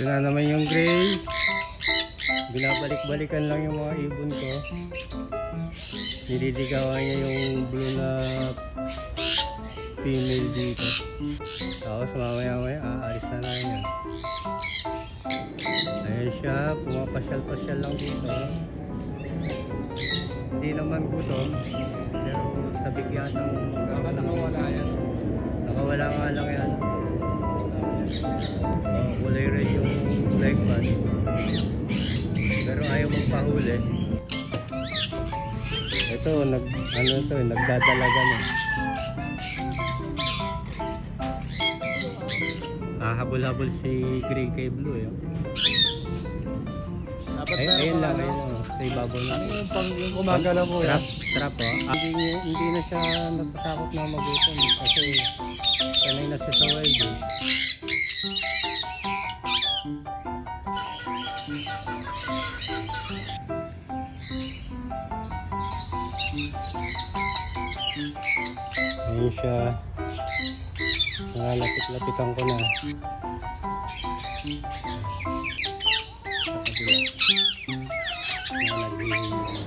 Ito na naman yung gray. Binabalik-balikan lang yung mga ibon ko. Nililigawan niya yung blue na female dito. Tapos mamaya-maya aalis na lang yan. Ayan siya, pumapasyal-pasyal lang dito. Hindi naman gutom, pero sa bigyatang nakawala yan. Nakawala nga lang yan. Kulay red yung leg pad, pero ayaw magpahuli. Ito, nagdadalaga na. Habol-habol si gray kay blue eh. Ayun lang. Sa ibabaw na. Yung umaga na po yan. Trap oh. Hindi na siya natatakot na magutom kasi sanay na siya sa wild eh. Ayun siya. Lapit-lapitan ko na. Naghihingin.